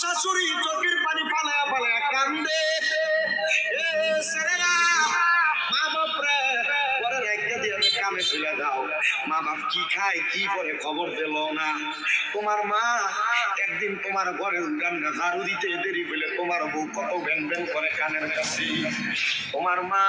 শাশুড়ি চোখের পানি ফালায়া ফালায়া কান্দে। এ ছেলেরা, মা বাপ রে পরে রেখে দিয়ে কামে চলে যাও। মা বাপ কি খায় কি করে খবর দিল না। তোমার মা একদিন তোমার ঘরের উঠানটা ঝাড়ু দিতে দেরি হইলে তোমার বউ কত ভ্যান ভ্যান করে কানের কাছে। তোমার মা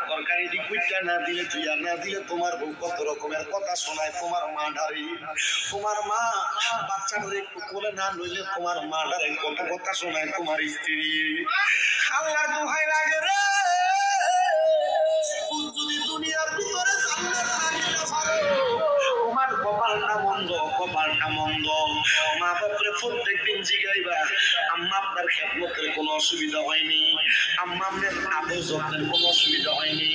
তরকারি কুইটা না দিলে ধুইয়া না দিলে তোমার বউ কত রকমের কথা শোনায় তোমার মা ডারে। তোমার মা বাচ্চাদের একটু কোলে না নইলে তোমার মা ডারে কত কথা শোনায় তোমার স্ত্রী। আল্লাহর দোহাই লাগে রে, যদি দুনিয়ার ভিতরে জান্নাত না নিতে পারো, তোমার কপালটা মন্দ, কপালটা মন্দ। মা বাপরে প্রত্যেকদিন জিগাইবা, আম্মা আপনার খেদমতের কোনো অসুবিধা হয়নি, আম্মা আপনার আদর যত্নের কোনো অসুবিধা হয়নি,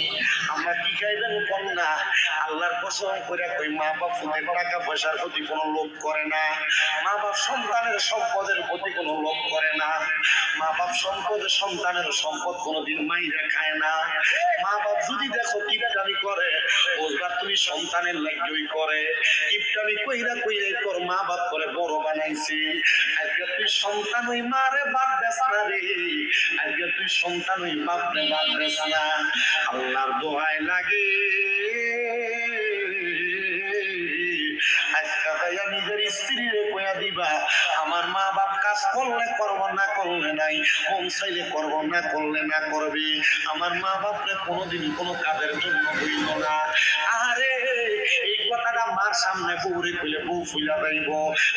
আমরা কি খাইবেন কোন না। আল্লাহর কসম করে কই, মা বাপ ফুটে টাকা পয়সার প্রতি কোনো লোভ করে না, মা বাপ সন্তানের সম্পদের প্রতি কোনো লোভ করে না, মা বাপ সম্পদের সন্তানের সম্পদ কোনোদিন মাইরা খায় না। মা বাপ যদি দেখো কিপটামি করে, বুঝবা তুমি সন্তানের লাগি করে। কিপটামি কইরা কইরাই তোর মা বাপ করে বড় বানাইছি। আজকে তুই সন্তান ওই মারে বাপ বেচা না রে, আজকে তুই সন্তান ওই বাপ রে বাপ বেচা না। আল্লাহর দোহাই লাগে, আজকে ভাইয়া নিজের স্ত্রীরে কইয়া দিবা, আমার মা বাপ কাজ করলে করবো না করলে নাই, মন চাইলে করবো না করলে না করবি। আমার মা বাপরে কোনোদিন কোনো কাজের জন্য হইল না। আরে এই কথাটা মার সামনে বউরে কইলে বউ ফুলা যাইব,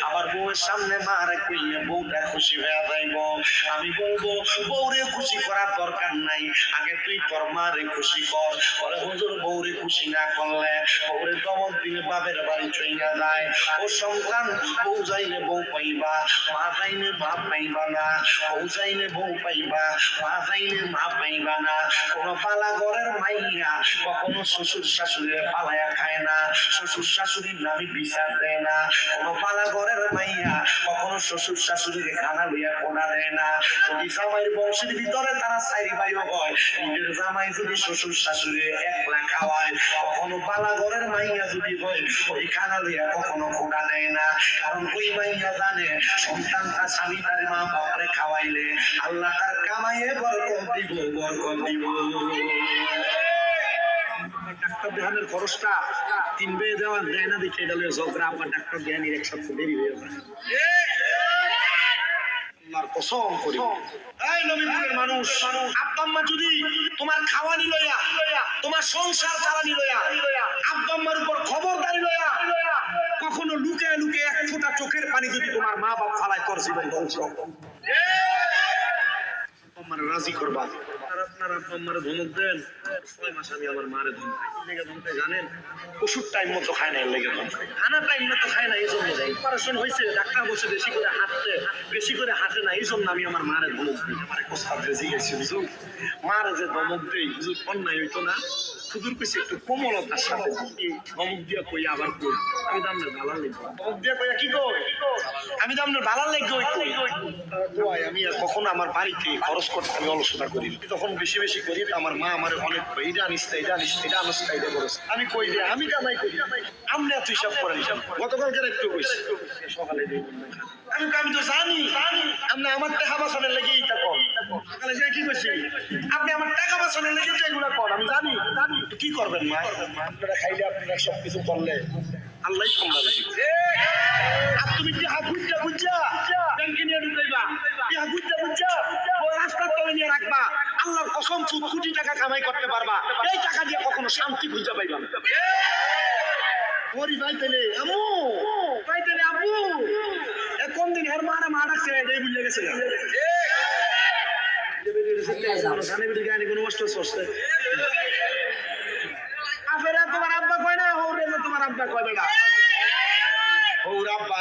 আবার বউয়ের সামনে মারে কইলে বউটা খুশি হয়ে যাইব। আমি বলবো বউরে খুশি করার দরকার নাই, আগে তুই তোর মারে খুশি কর। বলে হুজুর বউরে খুশি না করলে বউরে দমক দিলে বাপের বাড়ি চইলা যায়। ও সন্তান, বউ যাইলে বউ পাইবা, মা যাইলে বাপ পাইবা না। বউ যাইলে বউ পাইবা, মা যাইলে মা পাইবা না। কোন পালা ঘরের মাইয়া কখনো শ্বশুর শাশুড়ি পালায়া খায় না, শ্বশুর শাশুড়ির নামে বিচার দেয় না। কোন পালা ঘরের মাইয়া কখনো শ্বশুর শাশুড়ির খানা লইয়া কোনা দেয় না। যদি জামাইয়ের বংশের ভিতরে তারা চারি ভাইও হয়, নিজের জামাই যদি শ্বশুর শাশুড়ি একলা খাওয়ায়, কখনো পালা ঘরের মাইয়া যদি হয় ওই খানা লইয়া কখনো কোনা দেয় না। কারণ ওই মাইয়া জানে সন্তান তার স্বামী তার মা বাপরে খাওয়াইলে আল্লাহ তার কামাইয়ে বরকত দিব, বরকত দিব। ডাক্তার দেখানোর খরচটা 3 বেয়ে দেওয়া দেয় না, দেখে গেলে ঝগড়া। আবার ডাক্তার দেখানির 1 সপ্তাহ দেরি হয়ে যায়। আল্লাহর কসম করি, এই নবীপুরের মানুষ, আব্বা আম্মা যদি তোমার খাওয়ানি লইয়া, তোমার সংসার চালানি লইয়া, আব্বা আম্মার উপর খবরদারি লইয়া কখনো লুকায় লুকায় 1 ফোঁটা চোখের পানি যদি তোমার মা বাপ ফালায়, তোর জীবন ধ্বংস। আমারে রাজি করবা। আপনারা আব্বা আম্মারে ধমক দেন, 6 মাস আমি আমার মারে ধমক খাই। কি লেগে ধমক জানেন? ওষুধ টাইম মতো খায় না, এর লেগে ধমক খাই। খানা টাইম মতো খায় না, এই জন্য অপারেশন হয়েছে, ডাক্তার বলছে বেশি করে হাঁটতে, বেশি করে হাঁটে না, এই জন্য আমি আমার মারে ধমক দিই। আমার কোস্তাদ রেজি গেছি, হুজুর মারে যে ধমক দেই হুজুর অন্যায় হইতো না? হুজুর কইছে একটু কোমলতার সাথে ধমক দিয়া কই, আবার কই আমি দামনের ভালো লাগবে, ধমক দিয়া কইয়া কি কই আমি দামনের ভালো লাগবে। আমি কখনো আমার বাড়িতে খরচ করতে আমি অলসতা করি, তখন বেশি বেশি করি। আমার মা আমার অনেক এইটা আনিস এটা আনিস এটা আনিস এটা করস, আমি কই যে আমি কামাই করি, আপনি এত হিসাব করেন। গতকালকে একটু কইছি সকালে আমি তো জানি আপনি আমার টাকা বাঁচানোর লেগে এইটা কর। সকালে যে কি কইছি, আপনি আমার টাকা বাঁচানোর লেগে তো এগুলো কর, আমি জানি। কি করবেন মা? আপনারা খাইলে আপনারা সবকিছু করলে আল্লাহ সম্মান দিবে। আর তুমি টাকা বুঝা বুঝা ব্যাংকে নিয়ে ঢুকাইবা, টাকা বুঝা বুঝা ওই রাস্তার তলে নিয়ে রাখবা, আল্লাহর কসম কোটি টাকা কামাই করতে পারবা, এই টাকা দিয়ে কখনো শান্তি খুঁজে পাইবা না। ওরি ভাই পেলে আমু, ভাই পেলে আবু কোন দিন হের মারা মা ডাকছে এই বুঝলে গেছে তোমার আব্বা কয় না, তোমার আব্বা কয় বেটা হৌর আব্বা,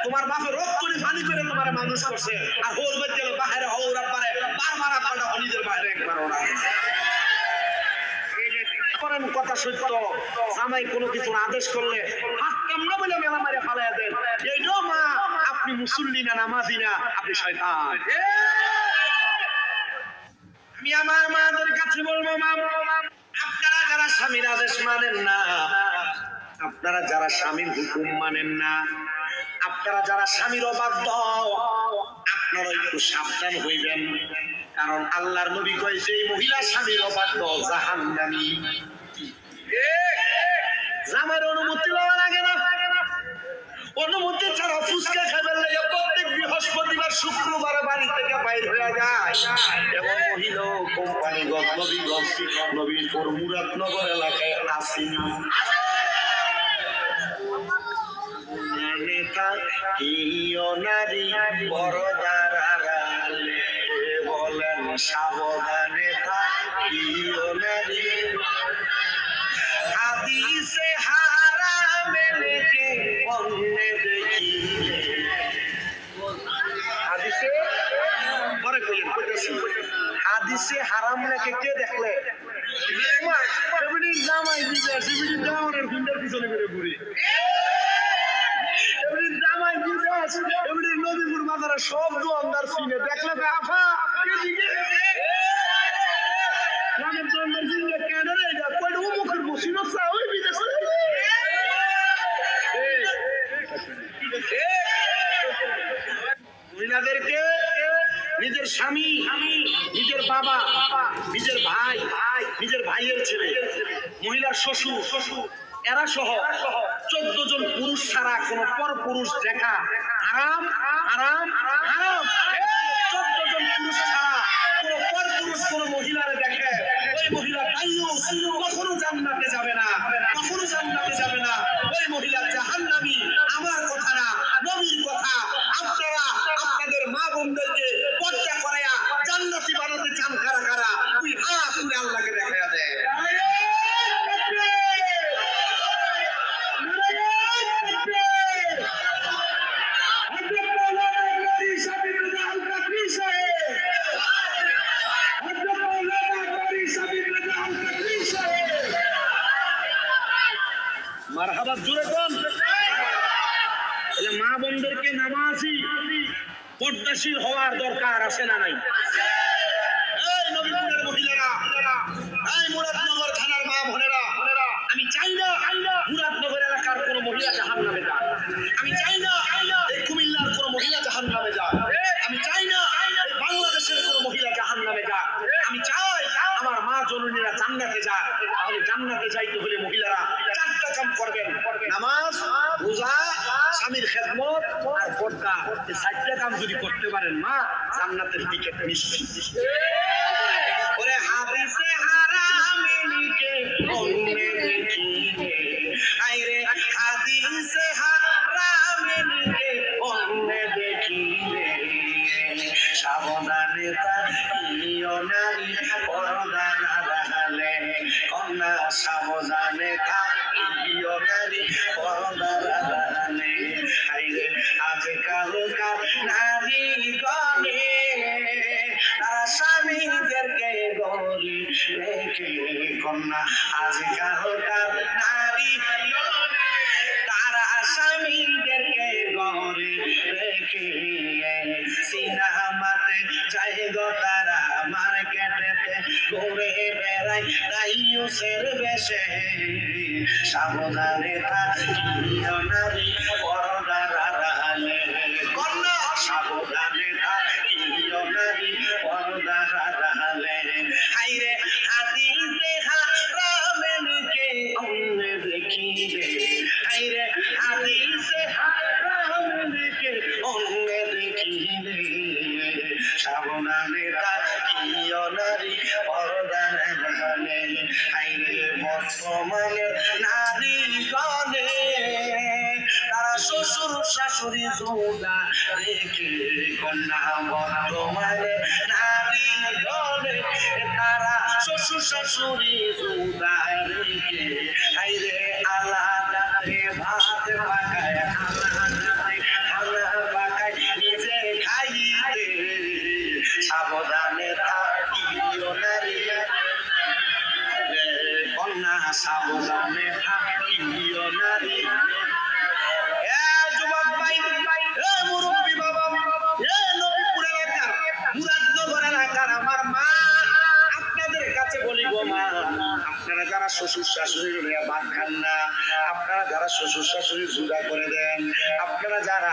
তোমার বাপে রক্ত ফানি করে তোমার মানুষ করছে, আর হৌর বাচ্চা বাহিরে হৌর আব্বারে বারবার আব্বাটা নিজের বাইরে একবার ওরা করেন। কথা সত্য, জামাই কোনো কিছুর আদেশ করলে হাত কামড়া বলে মেলা মারে ফালাইয়া দেন। এই মা আপনি মুসল্লি না, নামাজি না, আপনি শয়তান। আমি আমার মাদের কাছে বলবো, মা আপনারা যারা স্বামীর আদেশ মানেন না, আপনারা যারা স্বামীর হুকুম মানেন না, আপনারা যারা স্বামীর অবাধ্য আপনারা একটু সাবধান হইবেন, কারণ আল্লাহর নবী কয় যে মহিলা স্বামীর অবাধ্য জাহান্নামী। জামার অনুমতি লওয়া লাগে না, অনুমতি ছাড়া ফুচকা খাবার লাগে প্রত্যেক বৃহস্পতিবার শুক্রবার বাড়ি থেকে বাইর হয়ে যায়। এবং মহিলা কোম্পানিগঞ্জ নবীগঞ্জ নবীনপুর মুরাদনগর এলাকায় আসেনি। নারী পরদার আড়ালে বলেন সাবধানে থাকিও নারী, হাদিসে হারামে লেগে অন্যে দেখিলে, হাদিসে পরে কইলেন কইতেছি, হাদিসে হারাম লেখে কে দেখলে জামাই দিবে শিবির জামানের গুন্ডার পিছনে করে ঘুরে, জামাই বিদেশ এমনি নদীপুর বাজারে সব দোকানদার চিনে দেখলে আফা মহিলাদেরকে নিজের স্বামী, নিজের বাবা, নিজের ভাই, নিজের ভাইয়ের ছেলে, মহিলার শ্বশুর এরা সহ 14 জন পুরুষ ছাড়া কোন পর পুরুষ দেখা হারাম হারাম হারাম। 14 জন পুরুষ ছাড়া কোন পর পুরুষ কোন মহিলার দেখে ওই মহিলা কখনো জান্নাতে যাবে না, কখনো জান্নাতে যাবে না, ওই মহিলা জাহান্নামী। আমার কথা না, নবীর কথা। আপনারা আপনাদের মা বোনদেরকে পর্দা করায়া জান্নাতি বানাতে চান কারা কারা? তুই হাত তুলে আল্লাহকে দেখায়া দে। মারহাবা জোরে কোন মা বোনদেরকে নামাজি পর্দাশীল হওয়ার দরকার আছে না নাই? এই নবীপুরের মহিলারা, এই মুরাদনগর থানার মা বোনেরা, আমি চাই না মুরাদনগর এলাকার কোন মহিলা জাহান্নামে যাক। আমি চাই না এই কুমিল্লার কোন মহিলা জাহান্নামে যাক। আমি চাই না এই বাংলাদেশের কোন মহিলা জাহান্নামে যাক। আমি চাই আমার মা জননীরা জান্নাতে যাক। তাহলে জান্নাতে যাইতে হলে মহিলারা 4টা কাম করবেন: নামাজ, রোজা, স্বামীর খেদমত আর পর্দা। এই 4টা কাম যদি করতে পারেন মা, জান্নাতের টিকিট নিশ্চিত। ওরে হাদিসে হারামে লিখে অন্যে দেখিলে, আইরে হাদিসে হারামে লিখে অন্যে দেখিলে, সাবধানে থাকিও নারী পরদার আড়ালে, কন্যা সাবধানে থাকিও নারী পরদার আড়ালে। আইরে আজকালকার নারী গণে তারা স্বামীদেরকে গড়ি রেখে, কন্যা আজকালকার নারী তারা স্বামীদেরকে গড়ে রেখে, সিনেমাতে যাই গো তারা, মার্কেটেতে ঘুরে বেড়ায় দাইয়ুসের বেশে, সাবধানে থাকিও নারী পরদার আড়ালে, কন্যা সাবধানে থাকিও নারী পরদার আড়ালে। হাইরে হাদিসে হারামে লিখে অন্যে দেখিলে, হাইরে হাদিসে হারামে লিখে অন্যে দেখিলে, সাবধানে থাকিও নারী পরদার আড়ালে। হাইরে বর্তমানে নারী গণে তারা শ্বশুর শাশুড়ি জোড়া রেখে, কন্যা বর্তমানে নারী গণে তারা শ্বশুর শাশুড়ি জোড়া রেখে, হাইরে আলাদাতে ভাত পাকায়, আলাদাতে খানা পাকায় নিজে খাইতে, সাবধানে থাকিও নারী কন্যা সাবধানে থাকিও নারী। যুবক ভাই, মুরব্বী বাবা, নবীপুর এলাকার মুরাদনগর এলাকার আমার মা, আপনাদের কাছে বলি গো মা, আপনারা যারা শ্বশুর শাশুড়ি ভাত খান না, আপনারা যারা শ্বশুর শাশুড়ি জুদা করে দেন, আপনারা যারা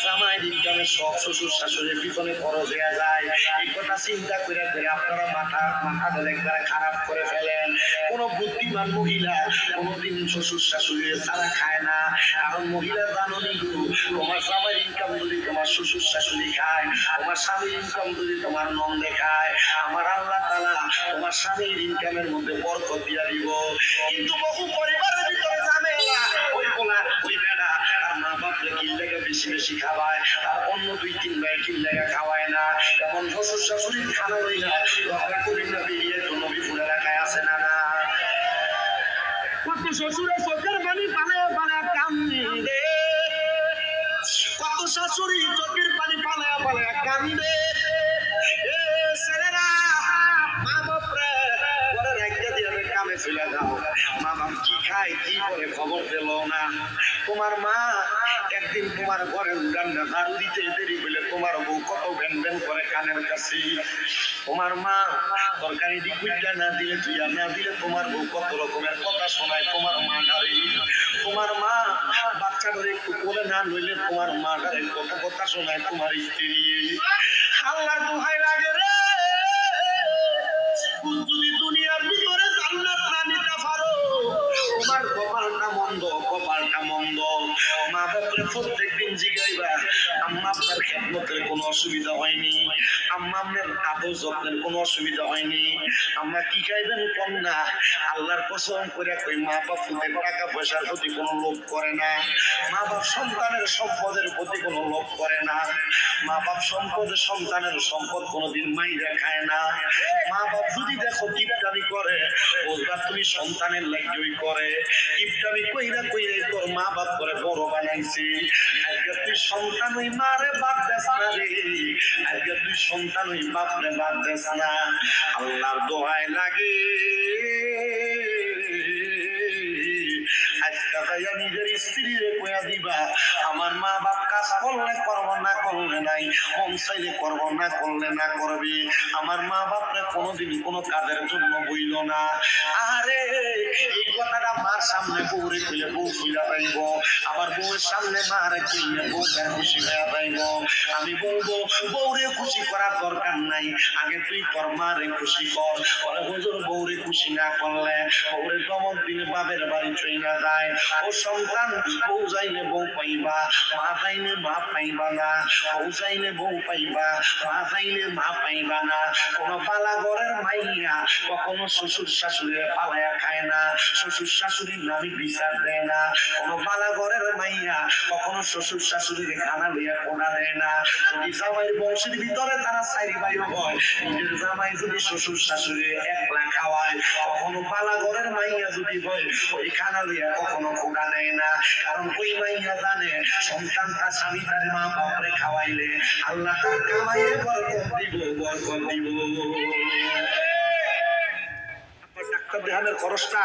জামাইয়ের ইনকামে সব শ্বশুর শাশুড়ির পিছনে খরচ হয়ে যায়। এই কথা চিন্তা করে করে আপনারা মাথা একবার খারাপ করে ফেলেন। কোন বুদ্ধিমান মহিলা কোনদিন শ্বশুর শাশুড়ি ছাড়া খায় না। কারণ মহিলা জানোনি গো, তোমার জামাইয়ের ইনকাম যদি তোমার শ্বশুর শাশুড়ি খায়, তোমার স্বামীর ইনকাম যদি তোমার নন্দে খায়, আমার আল্লাহ তাআলা তোমার স্বামীর ইনকামের মধ্যে বরকত দিয়া দিব। কিন্তু বহু পরিবারের ভিতরে ঝামেলা, ওই পোলা ওই বেড়া তার মা বাপরে কিল্লাকে বেশি বেশি খাওয়ায়, তার অন্য দুই তিন ভাই কিল্লাকে খাওয়ায় না। এমন শ্বশুর শাশুড়ির খানা হই না রক্ষা করি না বিয়ের জন্য বিপুলে রাখায় আছে না না। কত শ্বশুরের চোখের পানি পালায় পালায় কান্দে, কত শাশুড়ি চোখের পানি পালায় পালায় কান্দে। এ ছেলেরা মা বাপরে পরে রাখতে দিয়ে কামে ফেলে দাও। মা বাপ কি খায় কি করে খবর পেল না। তোমার মা একদিন তোমার ঘরের উড়ানটা ঝাড়ু দিতে দেরি হইলে তোমার বউ কত ভ্যান ভ্যান করে কানের কাছে। তোমার মা তরকারি ডিকুইটা না দিলে তুইয়া না দিলে তোমার বউ কত রকমের কথা শোনায় তোমার মা ডারে। তোমার মা বাচ্চাটার একটু করে না লইলে তোমার মা ডারে কত কথা শোনায় তোমার স্ত্রী। আল্লাহর দোহাই লাগে রে, যদি দুনিয়ার ভিতরে জান্নাত না নিতে পারো, তোমার কপালটা মন্দ, কপালটা মন্দ। মা বাপরে প্রত্যেকদিন জিগাইবা আম্মা আপনার খেদমতের কোনো অসুবিধা হয়নি, আম্মা আপনার আদর যত্নের কোনো অসুবিধা হয়নি, আম্মা কি খাইবেন কম না। আল্লাহর কসম করে কই মা বাপ টাকা পয়সার প্রতি কোনো লোভ করে না, মা বাপ সন্তানের সম্পদের প্রতি কোনো লোভ করে না, মা বাপ সম্পদের সন্তানের সম্পদ কোনোদিন মাইরা খায় না। মা বাপ যদি দেখো কিপটামি করে বুঝবা তুমি সন্তানের লাগিয়েই করে। কিপটামি কইরা কইরা তোর মা বাপ করে বড় বানাইছে। আজকে তুই সন্তান ওই মারে বাপ দেস না রে, আজকে তুই সন্তান ওই বাপরে বাপ দেস না। আল্লাহর দোহাই লাগে আজকে ভাইয়া নিজের স্ত্রীরে কইয়া দিবা আমার মা বাপ কাজ করলে করবো না করলে নাই, মন চাইলে করবো না করলে না করবি। আমার মা বাপরে কোনোদিন কোনো কাজের জন্য বইল না। আরে এই কথাটা মার সামনে বউরে কইলে বউ ফুইলা পাইব, আবার বউয়ের সামনে মারে কইলে বউ খুশি হয়ে পাইব। আমি বলবো বউরে খুশি করার দরকার নাই, আগে তুই তোর মারে খুশি কর। পরে হুজুর বউরে খুশি না করলে বউরে দমক দিলে বাপের বাড়ি চলে না যায়। ও সন্তান বউ যাইলে বউ পাইবা, মা যাইলে মা পাইবা না। বউ যাইলে বউ পাইবা, মা যাইলে মা পাইবা না। কোন পালা ঘরের মাইয়া কখনো শ্বশুর শাশুড়ি পালায়া খায় না, শ্বশুর শাশুড়ির নামে বিচার দেয় না। কোন পালা ঘরের মাইয়া কখনো শ্বশুর শাশুড়ির খানা লইয়া কোনা দেয় না। যদি জামাইয়ের বংশের ভিতরে তারা চারি বাইর হয়, নিজের জামাই যদি শ্বশুর শাশুড়ি একলা খাওয়ায়, কখনো পালা ঘরের মাইয়া যদি হয় ওই খানা লইয়া কখনো কোনা দেয় না। কারণ ওই মাইয়া জানে সন্তান তার স্বামী তার মা বাপরে খাওয়াইলে আল্লাহ তার কামাইয়ে বরকত দিব, বরকত দিব। ডাক্তার দেখানোর খরচটা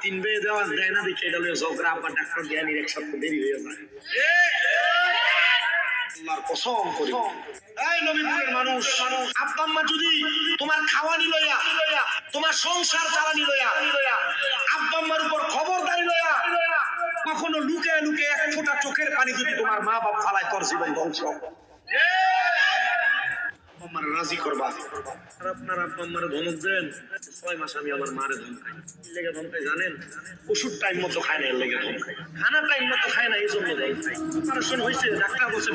3 বেয়ে দেওয়া যায় না দেখে এটা লইয়া ঝগড়া। আবার ডাক্তার দেখানির এক সপ্তাহ দেরি হয়ে যায়। আল্লাহর কসম করি এই নবীপুরের মানুষ, আব্বা আম্মা যদি তোমার খাওয়ানি লইয়া তোমার সংসার চালানি লইয়া আব্বা আম্মার উপর খবরদারি লইয়া কখনো লুকে লুকে এক ফোঁটা চোখের পানি যদি তোমার মা বাপ ফালায়, তোর জীবন ধ্বংস। আমার রাজি করবা। আর আপনার আব্বা আম্মারে ধমক দেন, 6 মাস আমি আমার মারে ধমকাই। কি লেগে ধমকাই জানেন? ওষুধ টাইম মতো খায় না, এর লেগে ধমকাই। খানা টাইম মতো খায় না, এই জন্য ধমকাই। অপারেশন হয়েছে, ডাক্তার বলছে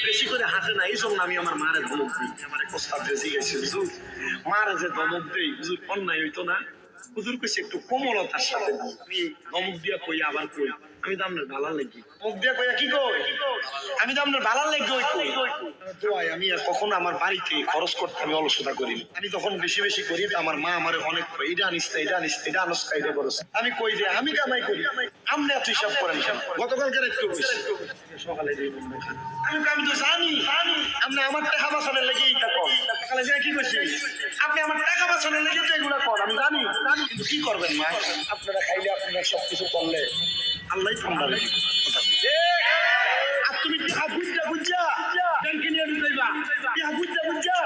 বেশি করে হাঁটে না, এই জন্য আমি আমার মারে ধমক দিই। আমার এক ওস্তাদ জিজ্ঞাসা হুজুর মারে যে ধমক দেই হুজুর অন্যায় হইতো না? হুজুর কইছে একটু কোমলতার সাথে আমি ধমক দিয়া কই আবার কই আমি তো আপনার ভালো লাগি, মুখ দিয়া কইয়া কি কই আমি তো আপনার ভালো লাগি কই। আমি কখনো আমার বাড়িতে খরচ করতে আমি অলসতা করি, আমি তখন বেশি বেশি করি। আমার মা আমার অনেক এটা আনিস এটা আনিস এটা আনস খাইতে করছ, আমি কই যে আমি কামাই করি, আপনি এত হিসাব করেন। গতকালকে একটু সকালে আমি তো জানি আপনি আমার টাকা বাঁচানোর লেগে এইটা কর। সকালে যাই কি করছি আপনি আমার টাকা বাঁচানোর লেগে তো এগুলো কর, আমি জানি। কিন্তু কি করবেন মা, আপনারা খাইলে আপনারা সবকিছু করলে আল্লাহ ঠান্ডা লাগে। আর তুমি টিহা বুঝা বুঝা ব্যাংকে নিয়ে ঢুকাইবা, টিহা বুঝা বুঝা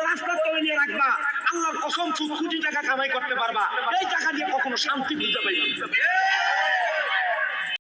রাস্তার তলে নিয়ে রাখবা, আল্লাহর কসম কোটি টাকা কামাই করতে পারবা, এই টাকা দিয়ে কখনো শান্তি বুঝতে পাইবা।